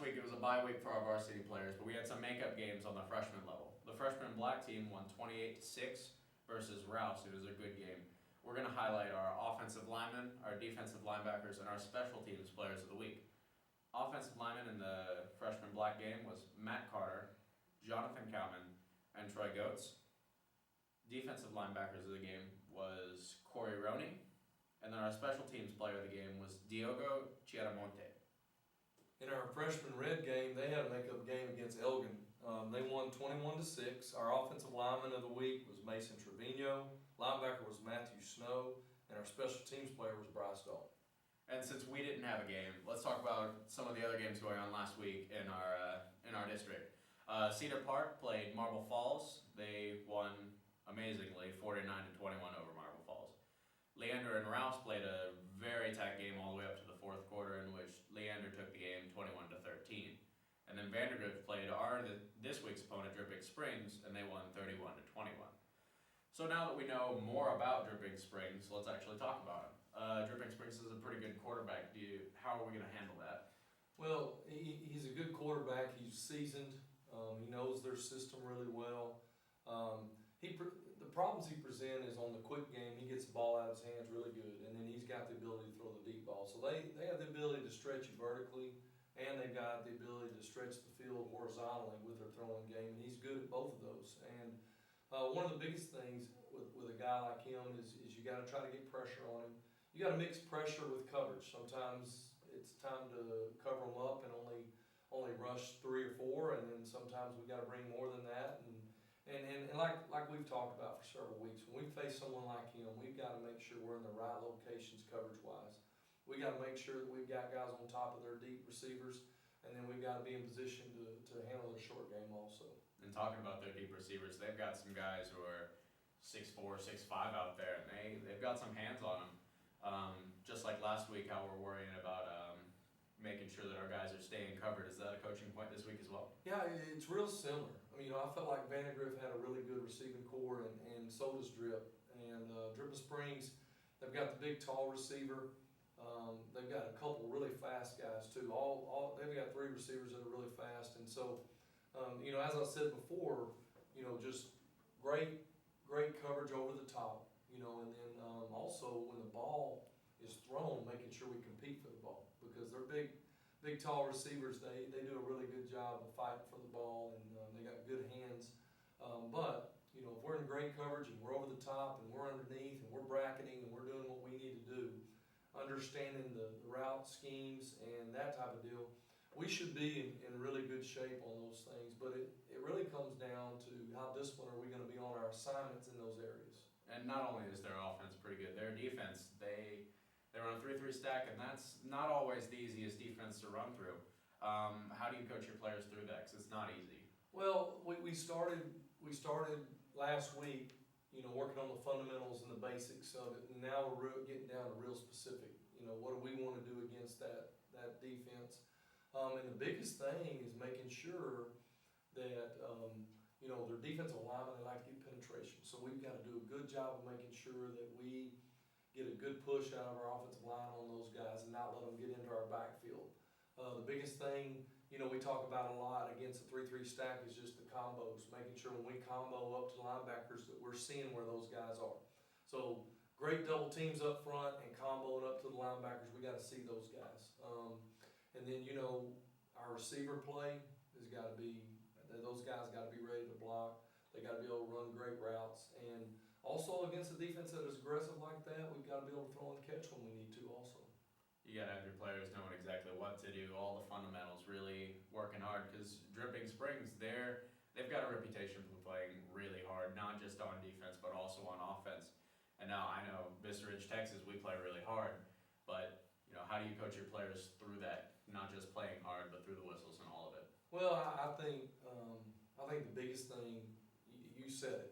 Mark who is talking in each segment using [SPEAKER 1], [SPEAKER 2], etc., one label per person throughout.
[SPEAKER 1] week it was a bye week for our varsity players, but we had some makeup games on the freshman level. The freshman black team won 28-6 versus Rouse. It was a good game. We're going to highlight our offensive linemen, our defensive linebackers, and our special teams players of the week. Offensive lineman in the freshman black game was Matt Carter, Jonathan Cowman, and Troy Goetz. Defensive linebackers of the game was Corey Roney, and then our special teams player of the game was Diogo Chiaramonte.
[SPEAKER 2] In our freshman red game, they had a makeup game against Elgin. They won 21-6. Our offensive lineman of the week was Mason Trevino, linebacker was Matthew Snow, and our special teams player was Bryce Dalton.
[SPEAKER 1] And since we didn't have a game, let's talk about some of the other games going on last week in our district. Cedar Park played Marble Falls. They won amazingly, 49-21 over Marble Falls. Leander and Rouse played a very tight game all the way up to the fourth quarter, in which Leander took the game 21-13. And then Vandergrift played this week's opponent, Dripping Springs, and they won 31-21. So now that we know more about Dripping Springs, let's actually talk about him. Dripping Springs is a pretty good quarterback. How are we going to handle that?
[SPEAKER 2] Well, he's a good quarterback. He's seasoned. He knows their system really well. The problems he presents is on the quick game, he gets the ball out of his hands really good, and then he's got the ability to throw the deep ball. So they have the ability to stretch you vertically, and they've got the ability to stretch the field horizontally with their throwing game, and he's good at both of those. And one of the biggest things with a guy like him is you got to try to get pressure on him. You got to mix pressure with coverage. Sometimes it's time to cover them up and only rush 3 or 4, and then sometimes we got to bring more than that. And like we've talked about for several weeks, when we face someone like him, we've got to make sure we're in the right locations coverage-wise. We got to make sure that we've got guys on top of their deep receivers, and then we've got to be in position to handle the short game also.
[SPEAKER 1] And talking about their deep receivers, they've got some guys who are 6'4", 6'5" out there, and they've got some hands on them. Just like last week, how we're worrying about making sure that our guys are staying covered. Is that a coaching point this week as well?
[SPEAKER 2] Yeah, it's real similar. I mean, I felt like Vandergrift had a really good receiving core, and so does Drip. And Dripping Springs, they've got the big, tall receiver. They've got a couple really fast guys too. They've got 3 receivers that are really fast, and so as I said before, just great coverage over the top. And then also when the ball is thrown, making sure we compete for the ball, because they're big, tall receivers. They do a really good job of fighting for the ball, and they got good hands. But if we're in great coverage and we're over the top and we're underneath and we're bracketing and we're doing what we need to do, understanding the route schemes and that type of deal, we should be in really good shape on those things. But it really comes down to how disciplined are we going to be on our assignments in those areas.
[SPEAKER 1] And not only is their offense pretty good, their defense, they run a 3-3 stack, and that's not always the easiest defense to run through. How do you coach your players through that? Because it's not easy.
[SPEAKER 2] Well, we started last week, working on the fundamentals and the basics of it, and now we're getting down to real specific. What do we want to do against that defense? And the biggest thing is making sure that their defensive linemen, they like to get penetration. So we've got to do a good job of making sure that we get a good push out of our offensive line on those guys and not let them get into our backfield. The biggest thing, we talk about a lot against the 3-3 stack is just the combos, making sure when we combo up to linebackers that we're seeing where those guys are. So great double teams up front and comboing up to the linebackers, we got to see those guys. And then, our receiver play has got to be, those guys got to be ready to block. They got to be able to run great routes. And also against a defense that is aggressive like that, we've got to be able to throw and catch when we need to also.
[SPEAKER 1] You got to have your players knowing exactly what to do, all the fundamentals, really working hard, because Dripping Springs, they've got a reputation for playing really hard, not just on defense, but also on offense. And now I know Vista Ridge, Texas, we play really hard, but how do you coach your players through that, not just playing hard, but through the whistles and all of it?
[SPEAKER 2] Well, I think the biggest thing, you said it.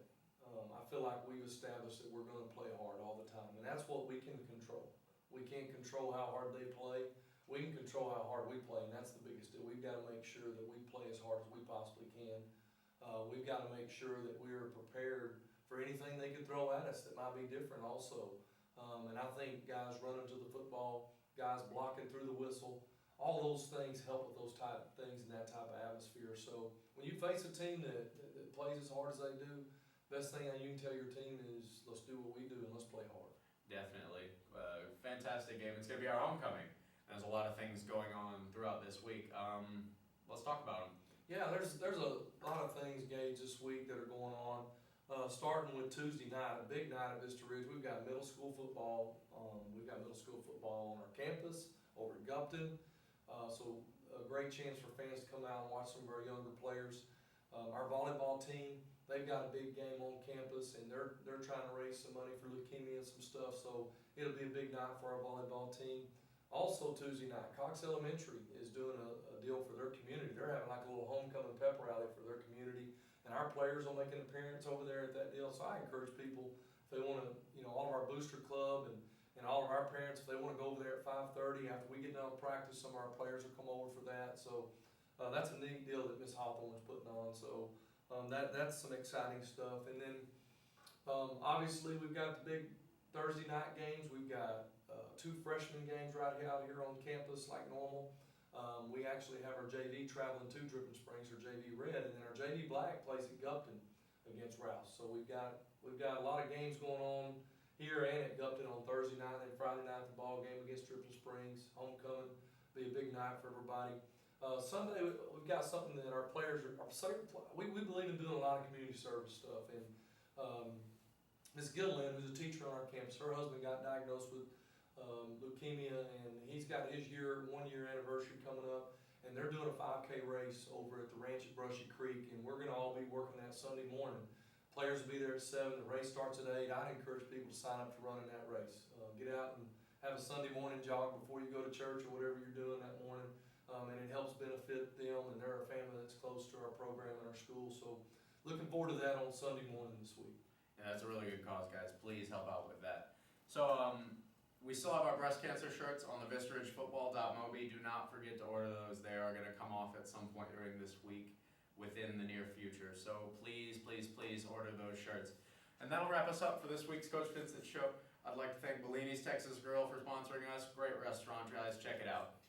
[SPEAKER 2] I feel like we've established that we're going to play hard all the time, and that's what we can control. We can't control how hard they play. We can control how hard we play, and that's the biggest deal. We've got to make sure that we play as hard as we possibly can. We've got to make sure that we're prepared for anything they could throw at us that might be different also. And I think guys running to the football, guys blocking through the whistle, all those things help with those type of things and that type of atmosphere. So when you face a team that plays as hard as they do, best thing that you can tell your team is let's do what we do and let's play hard.
[SPEAKER 1] Definitely. Fantastic game. It's going to be our homecoming. There's a lot of things going on throughout this week. Let's talk about them.
[SPEAKER 2] Yeah, there's a lot of things, Gage, this week that are going on. Starting with Tuesday night, a big night at Vista Ridge. We've got middle school football. We've got middle school football on our campus over at Gupton. So a great chance for fans to come out and watch some of our younger players. Our volleyball team, they've got a big game on campus, and they're trying to raise some money for leukemia and some stuff. So it'll be a big night for our volleyball team. Also Tuesday night, Cox Elementary is doing a deal for their community. They're having like a little homecoming pep rally for their community, and our players will make an appearance over there at that deal. So I encourage people, if they want to, all of our booster club and all of our parents, if they want to go over there at 5:30 after we get done with practice, some of our players will come over for that. So that's a neat deal that Miss Hawthorne is putting on. So that's some exciting stuff. And then obviously we've got the big Thursday night games. We've got 2 freshman games right out here on campus like normal. We actually have our JV traveling to Dripping Springs, or JV Red, and then our JV Black plays at Gupton against Rouse. So we've got a lot of games going on here and at Gupton on Thursday night, and then Friday night the ball game against Dripping Springs, homecoming, be a big night for everybody. Sunday we've got something that our players we believe in doing a lot of community service stuff, and Ms. Gilliland, who's a teacher on our campus, her husband got diagnosed with leukemia, and he's got his 1-year anniversary coming up, and they're doing a 5K race over at the ranch at Brushy Creek, and we're gonna all be working that Sunday morning. Players will be there at 7, the race starts at 8. I'd encourage people to sign up to run in that race. Get out and have a Sunday morning jog before you go to church or whatever you're doing that morning, and it helps benefit them, and they're a family that's close to our program and our school, so looking forward to that on Sunday morning this week.
[SPEAKER 1] Yeah, that's a really good cause, guys. Please help out with that. So, we still have our breast cancer shirts on the VistaRidgeFootball.mobi. Do not forget to order those. They are going to come off at some point during this week within the near future. So please, please, please order those shirts. And that'll wrap us up for this week's Coach Vincent Show. I'd like to thank Bellini's Texas Grill for sponsoring us. Great restaurant, guys. Check it out.